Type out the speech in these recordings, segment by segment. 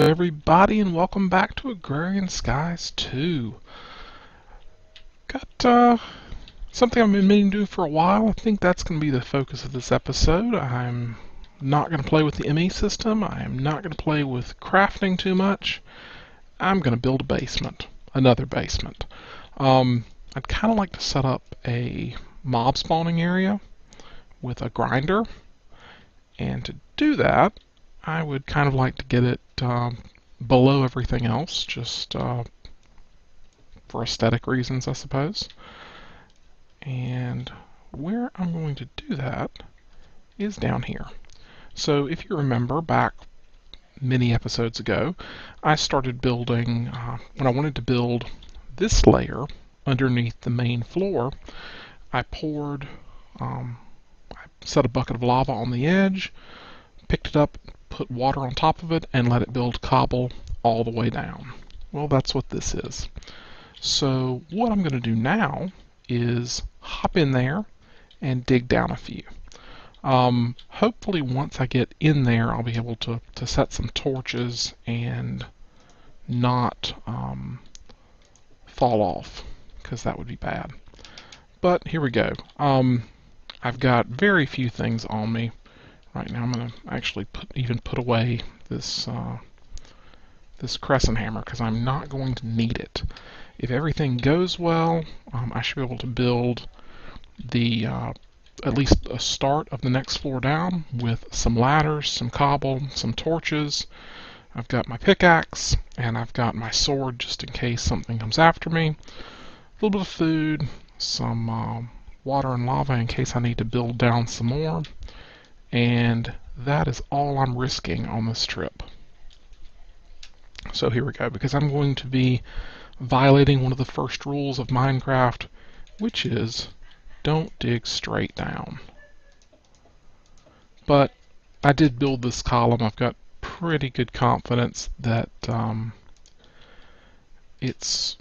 Everybody, and welcome back to Agrarian Skies 2. Got something I've been meaning to do for a while. I think that's going to be the focus of this episode. I'm not going to play with the ME system. I'm not going to play with crafting too much. I'm going to build a basement, another basement. I'd kind of like to set up a mob spawning area with a grinder, and to do that, I would kind of like to get it below everything else, just for aesthetic reasons, I suppose. And where I'm going to do that is down here. So if you remember back many episodes ago, I started building, when I wanted to build this layer underneath the main floor, I poured, I set a bucket of lava on the edge, picked it up, put water on top of it, and let it build cobble all the way down. Well, that's what this is. So what I'm going to do now is hop in there and dig down a few. Hopefully once I get in there, I'll be able to set some torches and not fall off, because that would be bad. But here we go. I've got very few things on me right now. I'm going to actually put away this this crescent hammer, because I'm not going to need it. If everything goes well, I should be able to build the at least a start of the next floor down with some ladders, some cobble, some torches. I've got my pickaxe, and I've got my sword just in case something comes after me. A little bit of food, some water and lava in case I need to build down some more. And that is all I'm risking on this trip. So here we go, because I'm going to be violating one of the first rules of Minecraft, which is don't dig straight down. But I did build this column. I've got pretty good confidence that it's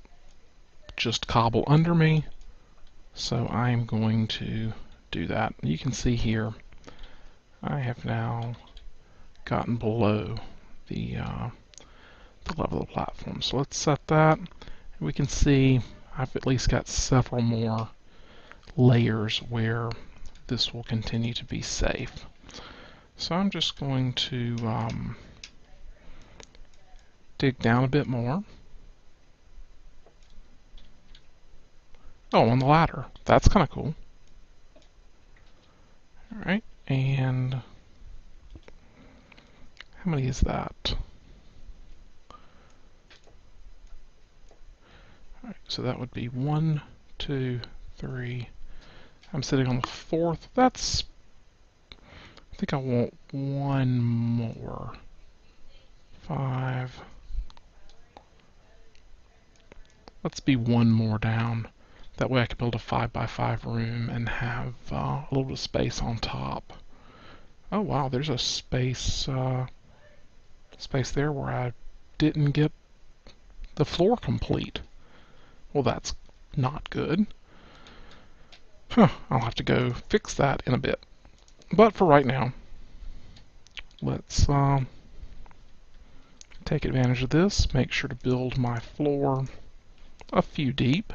just cobble under me, so I'm going to do that. You can see here I have now gotten below the level of the platform. So let's set that. We can see I've at least got several more layers where this will continue to be safe. So I'm just going to dig down a bit more. Oh, on the ladder. That's kind of cool. Alright, and how many is that? Alright, so that would be 1, 2, 3. I'm sitting on the 4th. That's... I think I want one more. 5. Let's be one more down. That way I can build a 5x5 room and have a little bit of space on top. Oh wow, there's a space there where I didn't get the floor complete. Well, that's not good. I'll have to go fix that in a bit. But for right now, let's take advantage of this. Make sure to build my floor a few deep.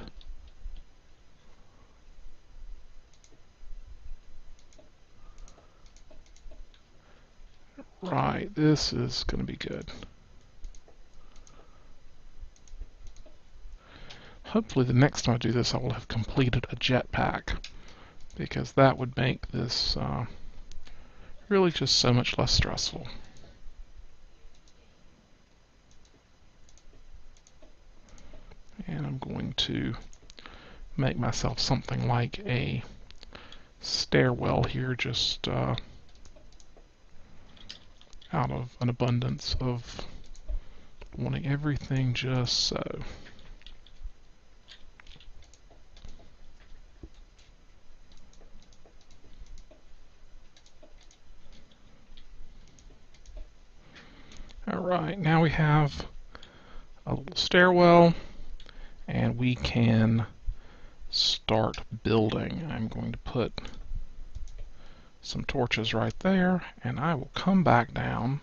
Right, this is going to be good. Hopefully the next time I do this I will have completed a jetpack, because that would make this really just so much less stressful. And I'm going to make myself something like a stairwell here, just out of an abundance of wanting everything just so. Alright, now we have a little stairwell, and we can start building. I'm going to put some torches right there, and I will come back down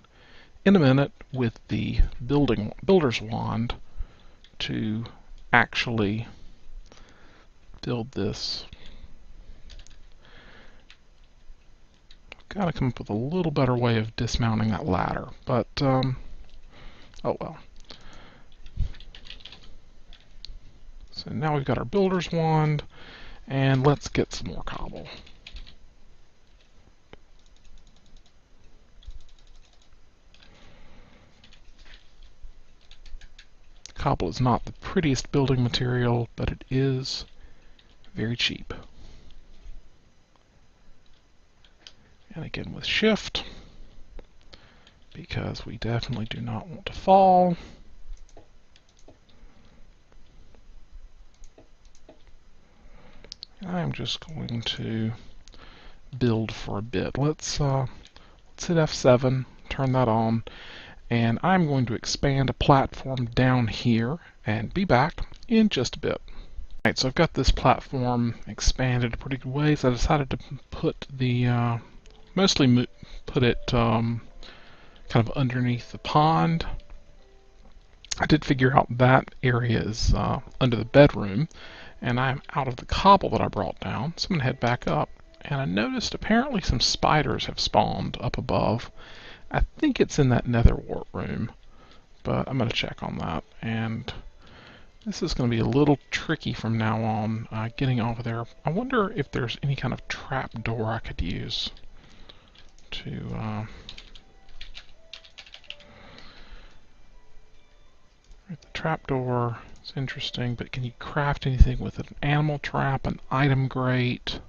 in a minute with the builder's wand to actually build this. Got to come up with a little better way of dismounting that ladder, but oh well. So now we've got our builder's wand, and let's get some more cobble. Cobble is not the prettiest building material, but it is very cheap. And again with shift, because we definitely do not want to fall. I'm just going to build for a bit. Let's hit F7, turn that on, and I'm going to expand a platform down here and be back in just a bit. Alright, so I've got this platform expanded a pretty good way, so I decided to put the mostly put it kind of underneath the pond. I did figure out that area is under the bedroom, and I'm out of the cobble that I brought down, so I'm going to head back up. And I noticed apparently some spiders have spawned up above. I think it's in that nether wart room, but I'm going to check on that. And this is going to be a little tricky from now on, getting over there. I wonder if there's any kind of trap door I could use to the trapdoor is interesting, but can you craft anything with it? An animal trap, an item grate?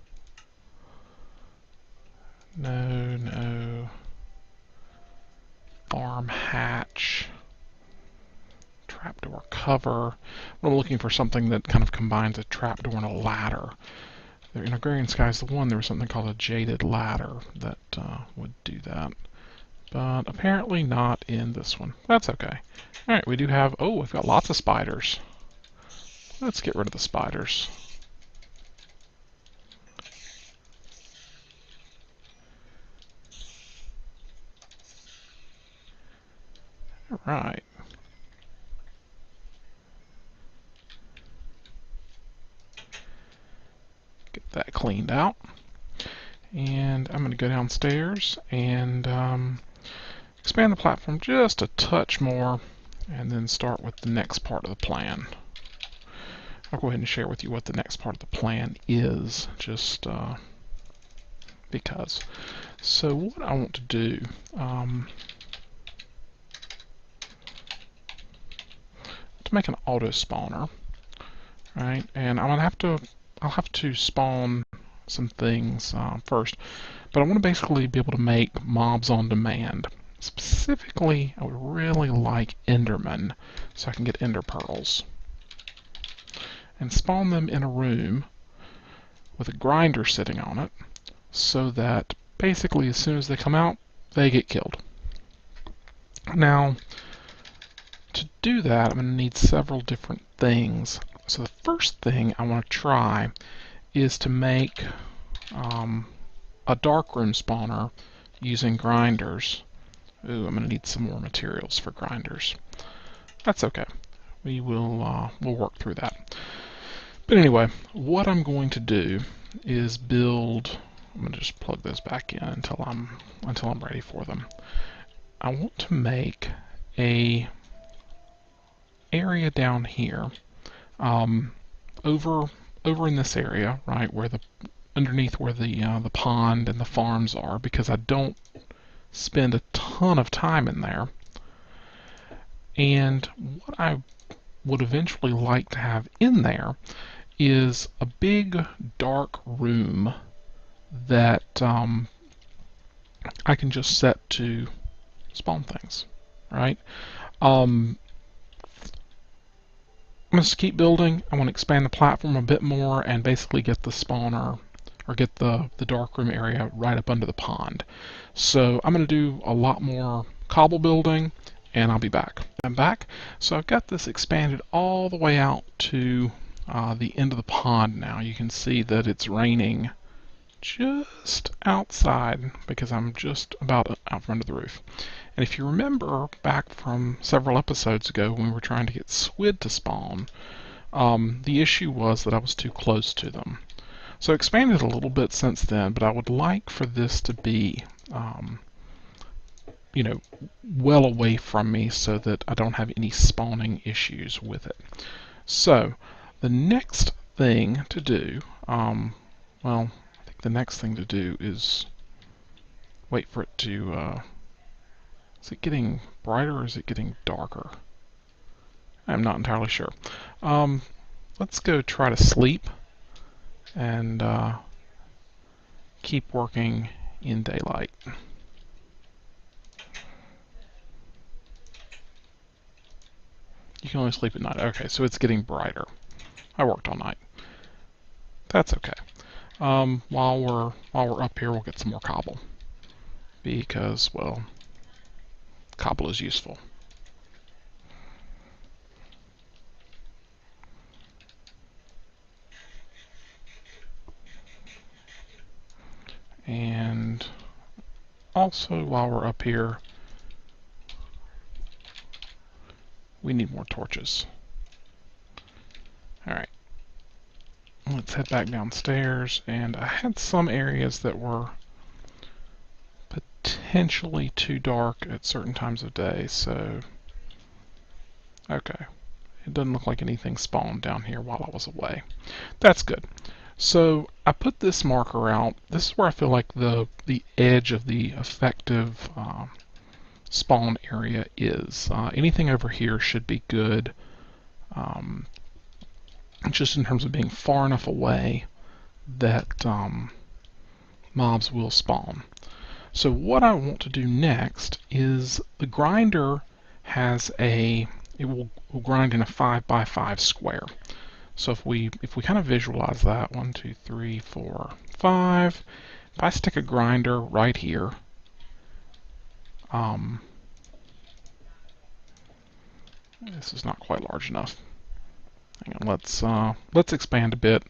No. Farm hatch. Trapdoor cover. I'm looking for something that kind of combines a trapdoor and a ladder. There, in Agrarian Skies the One, there was something called a jaded ladder that would do that. But apparently not in this one. That's okay. Alright, we do have... Oh, we've got lots of spiders. Let's get rid of the spiders. Alright. Get that cleaned out. And I'm going to go downstairs and expand the platform just a touch more, and then start with the next part of the plan. I'll go ahead and share with you what the next part of the plan is, just because. So what I want to do, to make an auto spawner, right? And I'll have to spawn some things first, but I want to basically be able to make mobs on demand. Specifically, I would really like Endermen, so I can get Ender Pearls. And spawn them in a room with a grinder sitting on it, so that basically as soon as they come out, they get killed. Now, to do that, I'm going to need several different things. So the first thing I want to try is to make a darkroom spawner using grinders. Ooh, I'm going to need some more materials for grinders. That's okay. We will we'll work through that. But anyway, what I'm going to do is build. I'm going to just plug those back in until I'm ready for them. I want to make a area down here, over in this area, right where underneath where the pond and the farms are, because I don't spend a ton of time in there. And what I would eventually like to have in there is a big dark room that I can just set to spawn things, right? I'm going to keep building. I want to expand the platform a bit more and basically get the spawner, or get the darkroom area right up under the pond. So I'm going to do a lot more cobble building, and I'll be back. I'm back. So I've got this expanded all the way out to the end of the pond now. You can see that it's raining just outside because I'm just about out from under the roof. And if you remember back from several episodes ago when we were trying to get squid to spawn, the issue was that I was too close to them. So I expanded a little bit since then, but I would like for this to be, you know, well away from me so that I don't have any spawning issues with it. So the next thing to do, well, I think the next thing to do is wait for it to, is it getting brighter or is it getting darker? I'm not entirely sure. Let's go try to sleep and keep working in daylight. You can only sleep at night. Okay, so it's getting brighter. I worked all night. That's okay. While we're up here, we'll get some more cobble because, well, cobble is useful. And also, while we're up here, we need more torches. Alright. Let's head back downstairs. And I had some areas that were potentially too dark at certain times of day, so... Okay. It doesn't look like anything spawned down here while I was away. That's good. So I put this marker out. This is where I feel like the edge of the effective spawn area is. Anything over here should be good, just in terms of being far enough away that mobs will spawn. So what I want to do next is the grinder has it will grind in a 5x5 square. So if we kind of visualize that, 1, 2, 3, 4, 5. If I stick a grinder right here, this is not quite large enough. Hang on, let's expand a bit.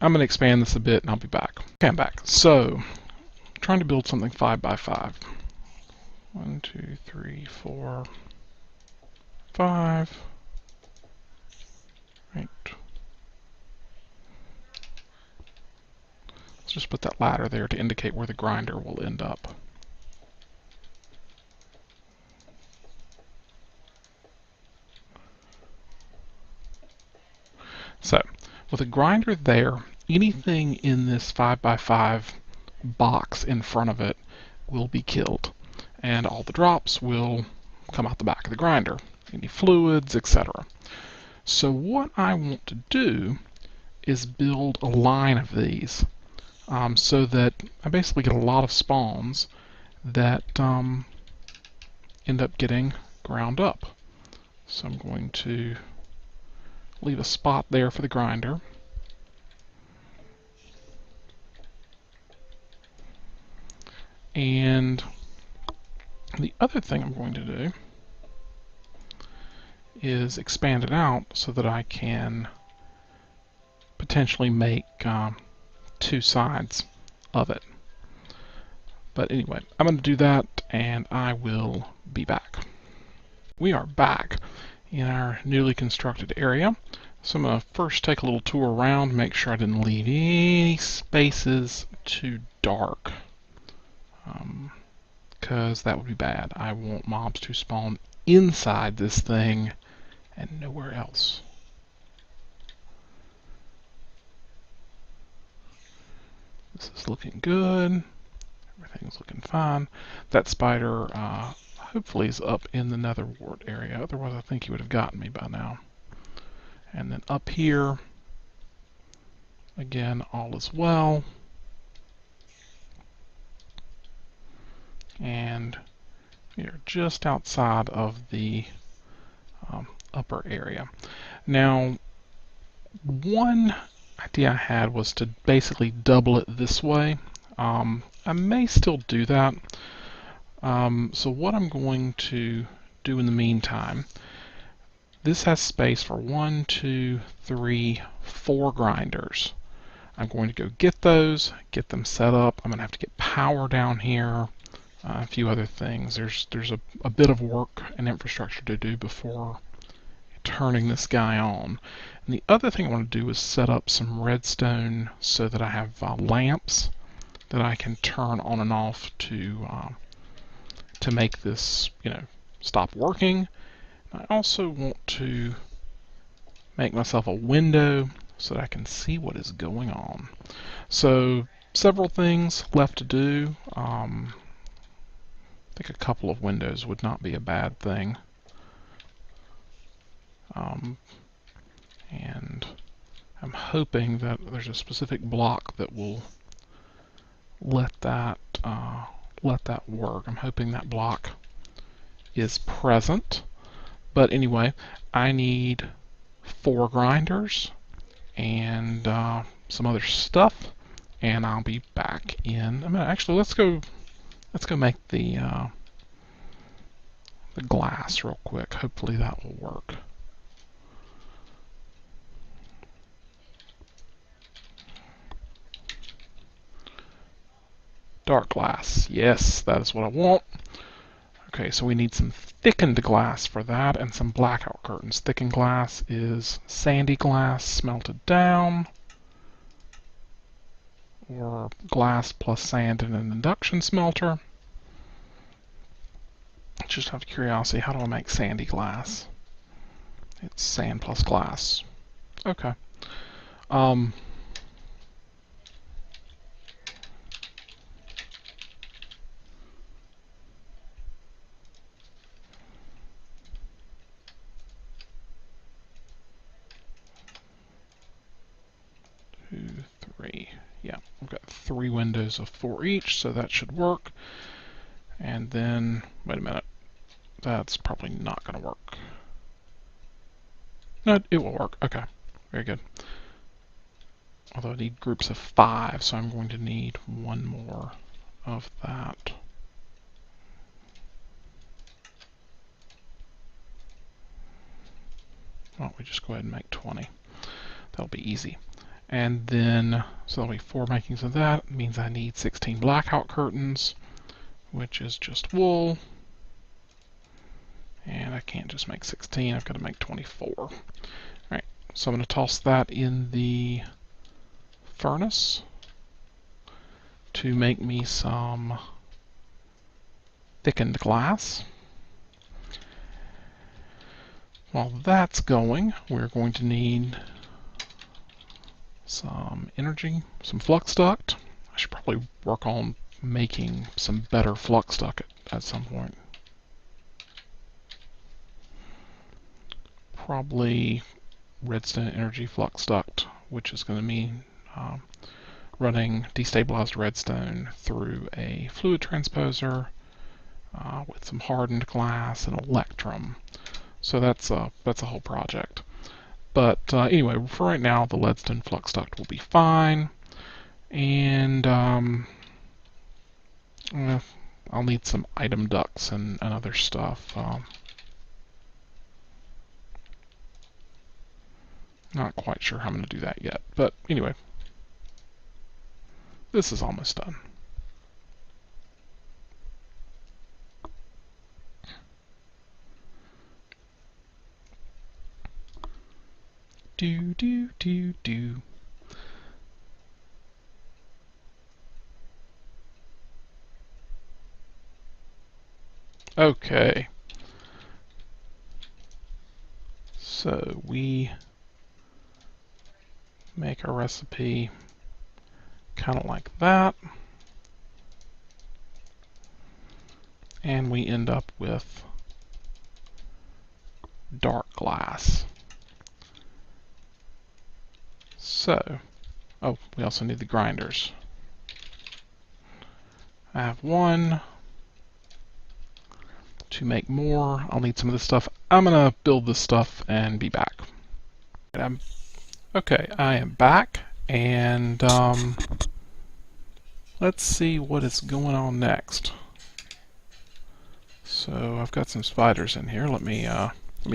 I'm going to expand this a bit, and I'll be back. Okay, I'm back. So, I'm trying to build something 5x5. 1, 2, 3, 4, 5. Right. Let's just put that ladder there to indicate where the grinder will end up. So, with a grinder there, anything in this 5x5 box in front of it will be killed, and all the drops will come out the back of the grinder, any fluids, etc. So what I want to do is build a line of these so that I basically get a lot of spawns that end up getting ground up. So I'm going to leave a spot there for the grinder. And the other thing I'm going to do is expand it out so that I can potentially make two sides of it. But anyway, I'm going to do that and I will be back. We are back in our newly constructed area. So I'm going to first take a little tour around, make sure I didn't leave any spaces too dark, because that would be bad. I want mobs to spawn inside this thing and nowhere else. This is looking good. Everything's looking fine. That spider hopefully is up in the nether wart area. Otherwise I think he would have gotten me by now. And then up here, again, all is well. And we are just outside of the upper area. Now, one idea I had was to basically double it this way. I may still do that. So what I'm going to do in the meantime, this has space for 1, 2, 3, 4 grinders. I'm going to go get those, get them set up. I'm going to have to get power down here, a few other things. There's a bit of work and infrastructure to do before turning this guy on. And the other thing I want to do is set up some redstone so that I have lamps that I can turn on and off to make this, stop working. I also want to make myself a window so that I can see what is going on. So several things left to do. I think a couple of windows would not be a bad thing. And I'm hoping that there's a specific block that will let that work. I'm hoping that block is present. But anyway, I need 4 grinders and some other stuff, and I'll be back in a minute. Actually, let's go make the glass real quick. Hopefully that will work. Dark glass. Yes, that is what I want. Okay, so we need some thickened glass for that and some blackout curtains. Thickened glass is sandy glass smelted down, or glass plus sand in an induction smelter. Just out of curiosity, how do I make sandy glass? It's sand plus glass. Okay. 2, 3. Yeah, we've got 3 windows of 4 each, so that should work. And then, wait a minute, that's probably not going to work. No, it will work. Okay, very good. Although I need groups of 5, so I'm going to need 1 more of that. Why don't we just go ahead and make 20? That'll be easy. And then, so there'll be 4 makings of that. It means I need 16 blackout curtains, which is just wool. And I can't just make 16, I've got to make 24. Alright, so I'm going to toss that in the furnace to make me some thickened glass. While that's going, we're going to need some energy, some flux duct. I should probably work on making some better flux duct at some point. Probably redstone energy flux duct, which is going to mean running destabilized redstone through a fluid transposer with some hardened glass and electrum. So that's a whole project. But anyway, for right now, the leadstone flux duct will be fine. And I'll need some item ducts and other stuff. Not quite sure how I'm going to do that yet. But anyway, this is almost done. Do, do, do, do. Okay. So we make our recipe kind of like that. And we end up with dark glass. So, oh, we also need the grinders. I have 1. To make more, I'll need some of this stuff. I'm going to build this stuff and be back. Okay, I am back, and let's see what is going on next. So I've got some spiders in here. Let me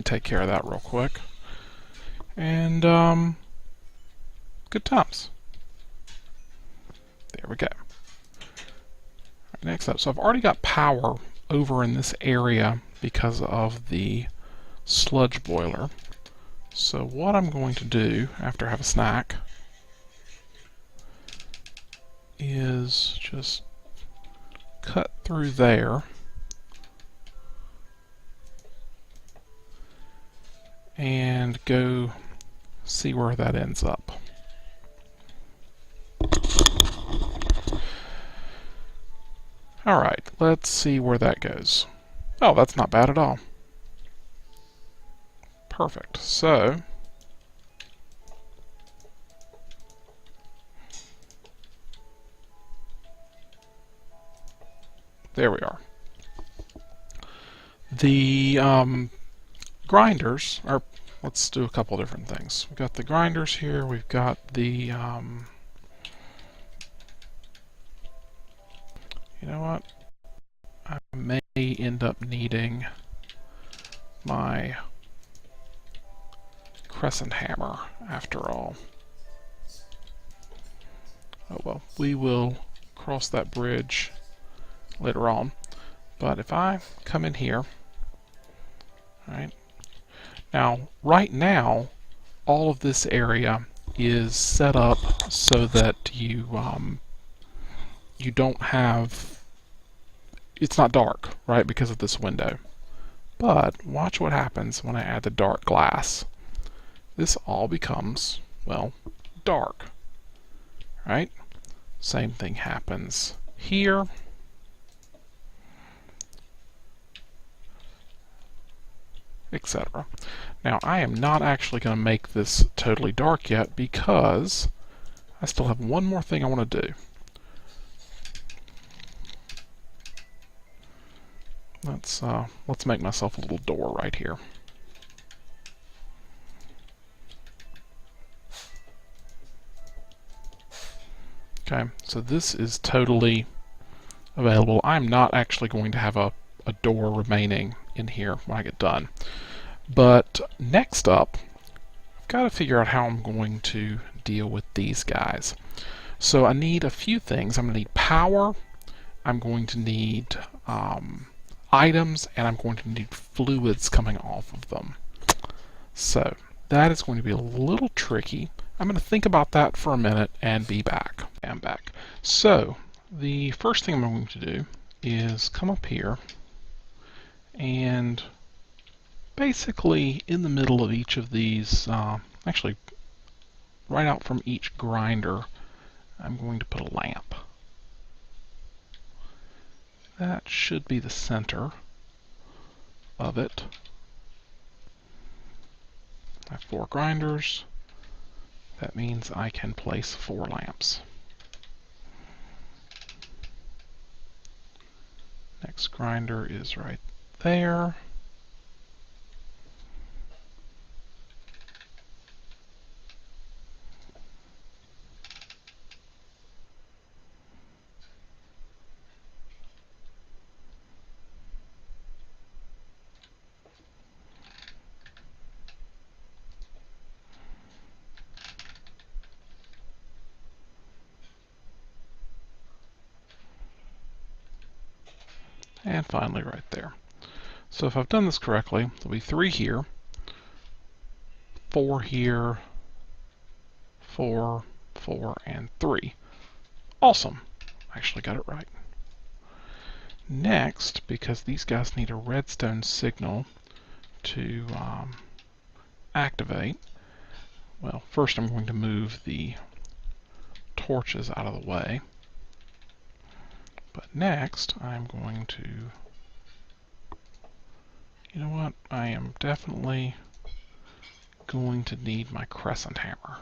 take care of that real quick. And good times. There we go. Next up, so I've already got power over in this area because of the sludge boiler. So what I'm going to do after I have a snack is just cut through there and go see where that ends up. Alright, let's see where that goes. Oh, that's not bad at all. Perfect. So, there we are. The grinders are, let's do a couple different things. We've got the grinders here, we've got the, you know what? I may end up needing my crescent hammer after all. Oh well, we will cross that bridge later on. But if I come in here, right right now, all of this area is set up so that you don't have, it's not dark, right, because of this window. But watch what happens when I add the dark glass. This all becomes, well, dark, right? Same thing happens here. Etc. Now, I am not actually going to make this totally dark yet because I still have one more thing I want to do. Let's make myself a little door right here. Okay, so this is totally available. I'm not actually going to have a door remaining in here when I get done. But next up, I've got to figure out how I'm going to deal with these guys. So I need a few things. I'm going to need power, I'm going to need items, and I'm going to need fluids coming off of them. So that is going to be a little tricky. I'm going to think about that for a minute and be back. I'm back. So the first thing I'm going to do is come up here and basically in the middle of each of these, actually right out from each grinder, I'm going to put a lamp. That should be the center of it. I have 4 grinders. That means I can place 4 lamps. Next grinder is right there. And finally right there. So if I've done this correctly, there'll be 3 here, 4 here, 4, 4, and 3. Awesome. Actually got it right. Next, because these guys need a redstone signal to activate, well, first I'm going to move the torches out of the way. But next, I'm going to, you know what, I am definitely going to need my crescent hammer.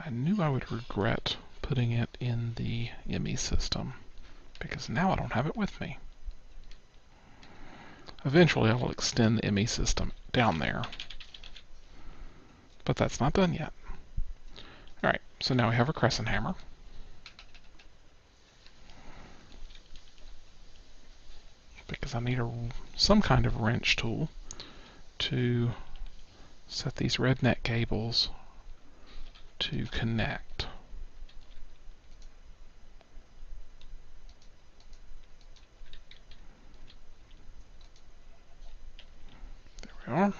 I knew I would regret putting it in the ME system, because now I don't have it with me. Eventually I will extend the ME system down there, but that's not done yet. Alright, so now we have a crescent hammer. Because I need some kind of wrench tool to set these red net cables to connect. we are.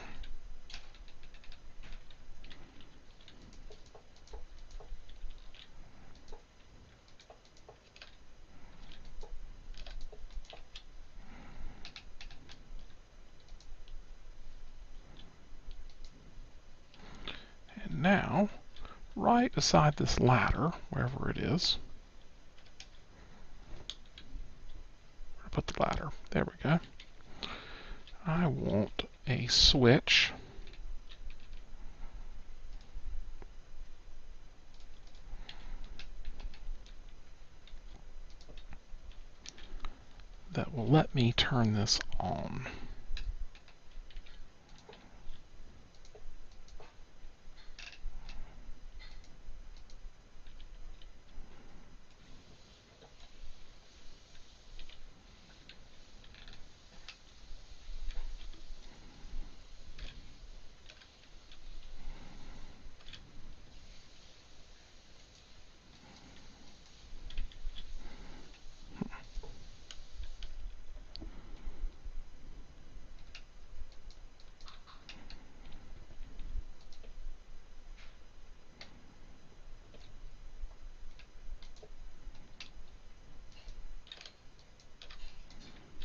And now, right beside this ladder, wherever it is, where to put the ladder? There we go. I want a switch that will let me turn this on.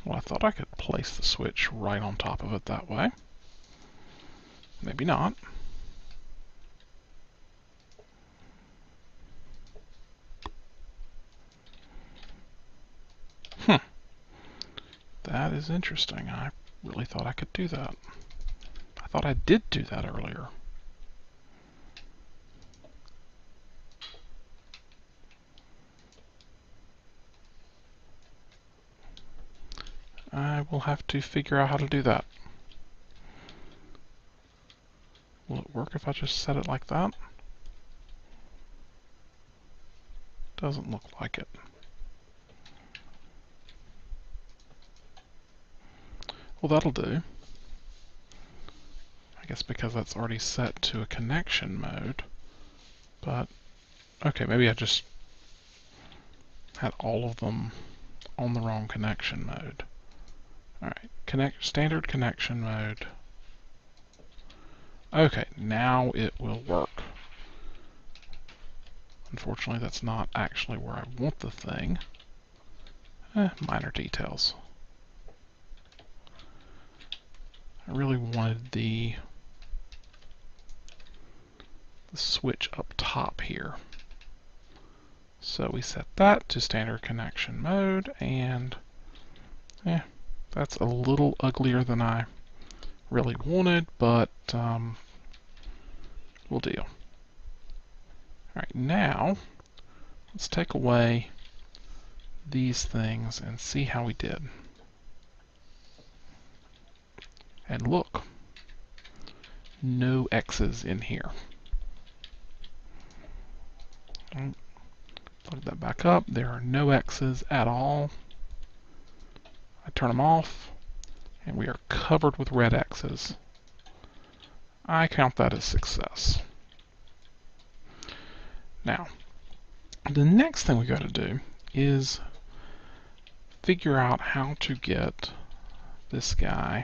Well, I thought I could place the switch right on top of it that way. Maybe not. That is interesting. I really thought I could do that. I thought I did do that earlier. I will have to figure out how to do that. Will it work if I just set it like that? Doesn't look like it. Well, that'll do. I guess because that's already set to a connection mode. But, okay, maybe I just had all of them on the wrong connection mode. Alright, standard connection mode. Okay, now it will work. Unfortunately, that's not actually where I want the thing. Minor details. I really wanted the switch up top here. So we set that to standard connection mode, and that's a little uglier than I really wanted, but we'll deal. Alright, now let's take away these things and see how we did. And look, no X's in here. Plug that back up. There are no X's at all. I turn them off, and we are covered with red X's. I count that as success. Now, the next thing we got to do is figure out how to get this guy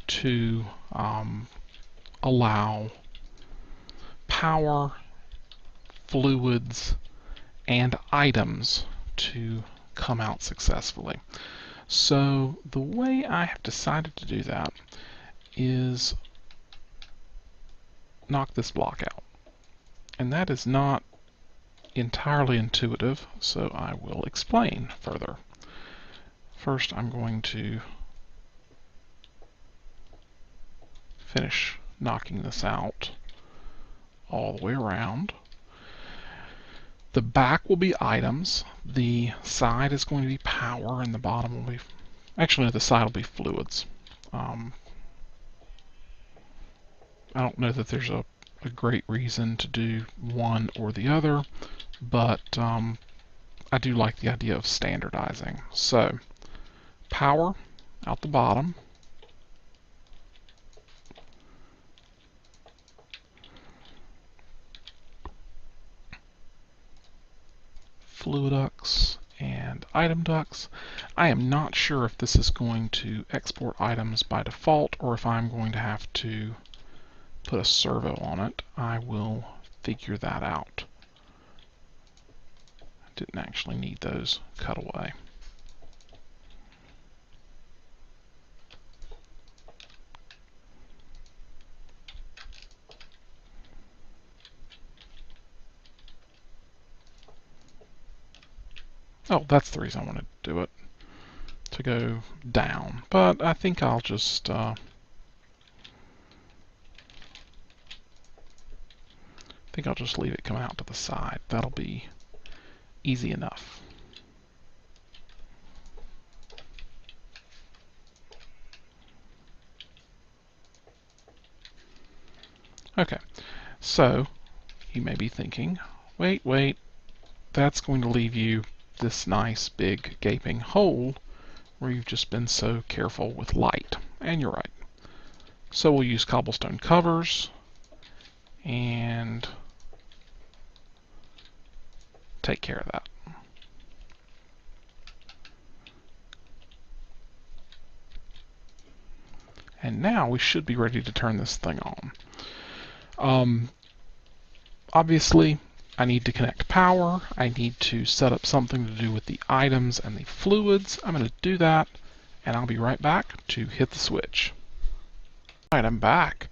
to allow power, fluids, and items to come out successfully. So the way I have decided to do that is knock this block out. And that is not entirely intuitive, so I will explain further. First, I'm going to finish knocking this out all the way around. The back will be items, the side is going to be power, and the bottom will be... Actually, the side will be fluids. I don't know that there's a great reason to do one or the other, but I do like the idea of standardizing. So, power out the bottom. Fluidux and and item ducts. I am not sure if this is going to export items by default or if I'm going to have to put a servo on it. I will figure that out. I didn't actually need those cut away. Oh, that's the reason I wanted to do it, to go down. But I think I'll just leave it coming out to the side. That'll be easy enough. Okay, so you may be thinking, wait, that's going to leave you this nice big gaping hole where you've just been so careful with light. And you're right. So we'll use cobblestone covers and take care of that. And now we should be ready to turn this thing on. Obviously, I need to connect power. I need to set up something to do with the items and the fluids. I'm going to do that, and I'll be right back to hit the switch. Alright, I'm back,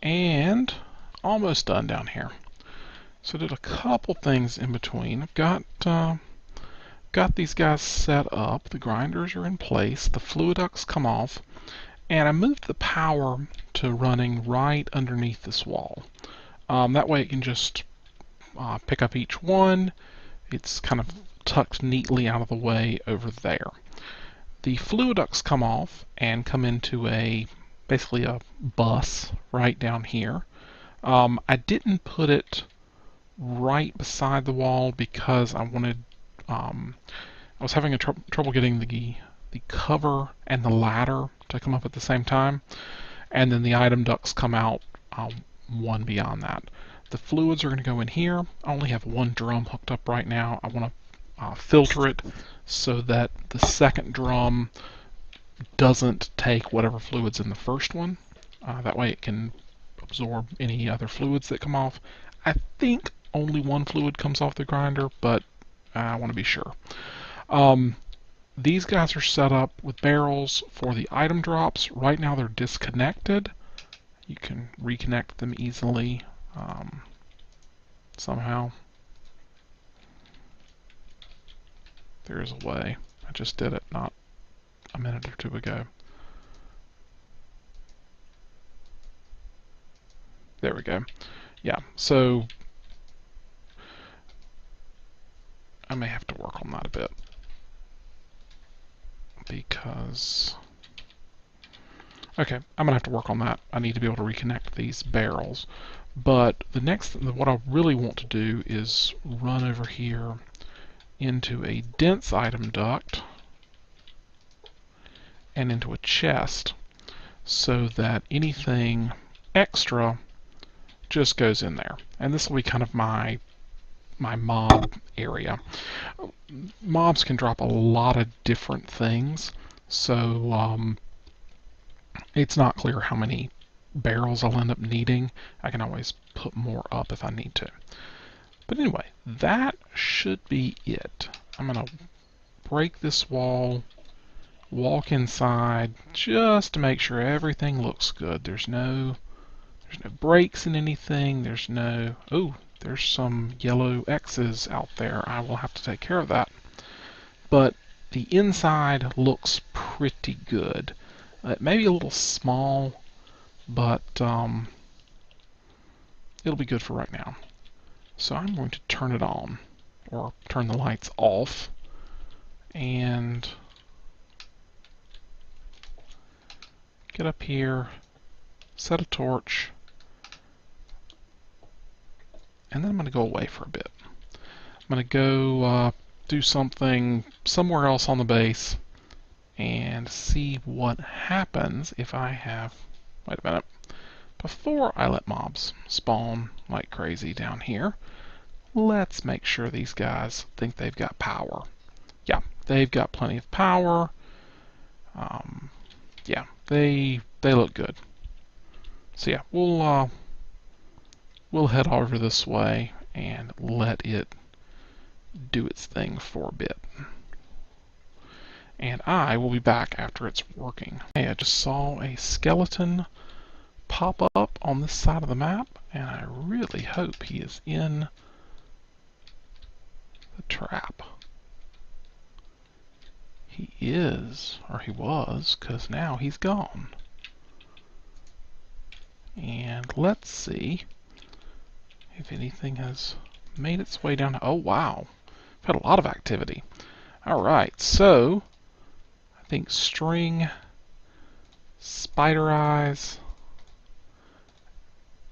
and almost done down here. So I did a couple things in between. I've got these guys set up. The grinders are in place. The fluid ducts come off. And I moved the power to running right underneath this wall. That way it can just pick up each one. It's kind of tucked neatly out of the way over there. The fluid ducts come off and come into basically a bus right down here. I didn't put it right beside the wall because I wanted, I was having trouble getting the cover and the ladder to come up at the same time, and then the item ducts come out one beyond that. The fluids are going to go in here. I only have one drum hooked up right now. I want to filter it so that the second drum doesn't take whatever fluids in the first one. That way it can absorb any other fluids that come off. I think only one fluid comes off the grinder, but I want to be sure. These guys are set up with barrels for the item drops. Right now they're disconnected. You can reconnect them easily somehow. There's a way. I just did it not a minute or two ago. There we go. Yeah, so I may have to work on that a bit, because okay, I'm gonna have to work on that. I need to be able to reconnect these barrels. But the next, what I really want to do is run over here into a dense item duct and into a chest so that anything extra just goes in there. And this will be kind of my mob area. Mobs can drop a lot of different things, so it's not clear how many barrels I'll end up needing. I can always put more up if I need to. But anyway, that should be it. I'm going to break this wall, walk inside, just to make sure everything looks good. There's no breaks in anything. There's some yellow X's out there. I will have to take care of that. But the inside looks pretty good. It may be a little small, but it'll be good for right now. So I'm going to turn it on, or turn the lights off, and get up here, set a torch, and then I'm going to go away for a bit. I'm going to go do something somewhere else on the base and see what happens if I have... Wait a minute. Before I let mobs spawn like crazy down here, let's make sure these guys think they've got power. Yeah, they've got plenty of power. Yeah, they look good. So yeah, we'll head over this way and let it do its thing for a bit. And I will be back after it's working. Hey, I just saw a skeleton pop up on this side of the map, and I really hope he is in the trap. He is, or he was, because now he's gone. And let's see if anything has made its way down. Oh, wow. We've had a lot of activity. Alright, so I think string, spider eyes,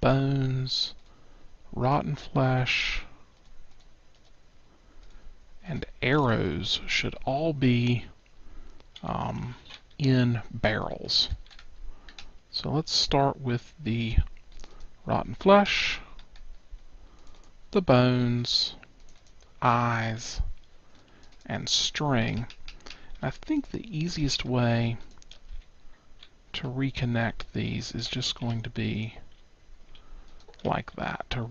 bones, rotten flesh, and arrows should all be in barrels. So let's start with the rotten flesh, the bones, eyes, and string. I think the easiest way to reconnect these is just going to be like that, to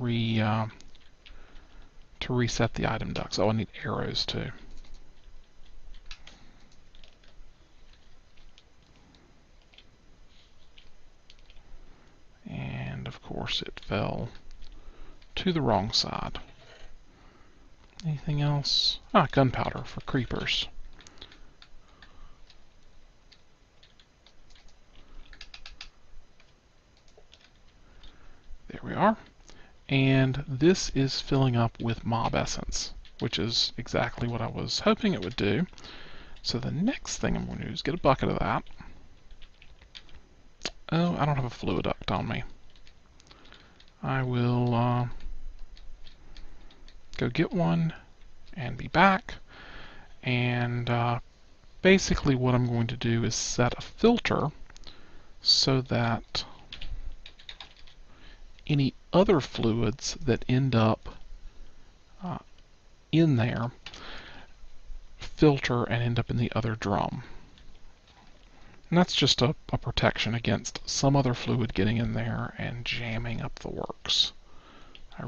reset the item ducts. Oh, I need arrows too. And of course it fell to the wrong side. Anything else? Ah, gunpowder for creepers. There we are. And this is filling up with mob essence, which is exactly what I was hoping it would do. So the next thing I'm going to do is get a bucket of that. Oh, I don't have a fluid duct on me. I will go get one and be back. And basically what I'm going to do is set a filter so that any other fluids that end up in there filter and end up in the other drum. And that's just a protection against some other fluid getting in there and jamming up the works. I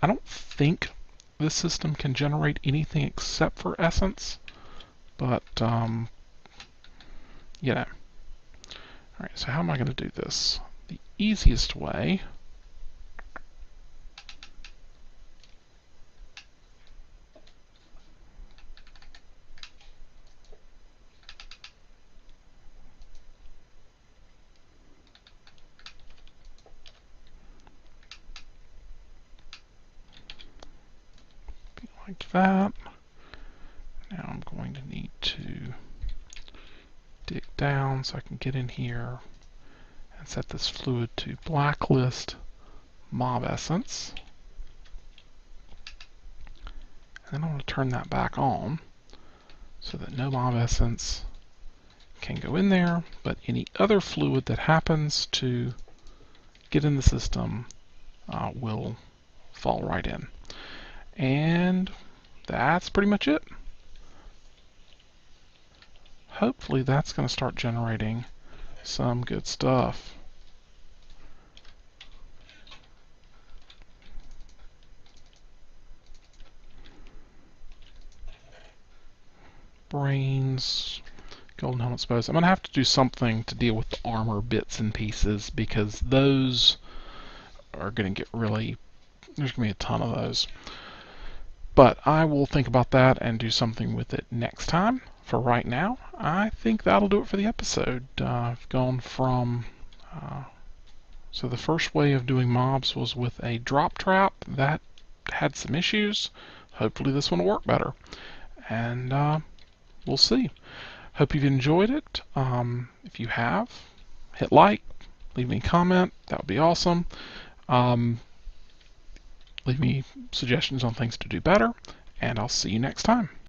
don't think this system can generate anything except for essence, but you know. Alright, so how am I going to do this? The easiest way like that. Now I'm going to need to dig down so I can get in here and set this fluid to blacklist mob essence. And then I want to turn that back on so that no mob essence can go in there, but any other fluid that happens to get in the system will fall right in. And that's pretty much it. Hopefully that's going to start generating some good stuff. Brains, golden helmet bows. I'm going to have to do something to deal with the armor bits and pieces because those are going to get really, there's going to be a ton of those. But I will think about that and do something with it next time. For right now, I think that'll do it for the episode. I've gone from... so the first way of doing mobs was with a drop trap. That had some issues. Hopefully this one will work better. And we'll see. Hope you've enjoyed it. If you have, hit like, leave me a comment. That would be awesome. Leave me suggestions on things to do better, and I'll see you next time.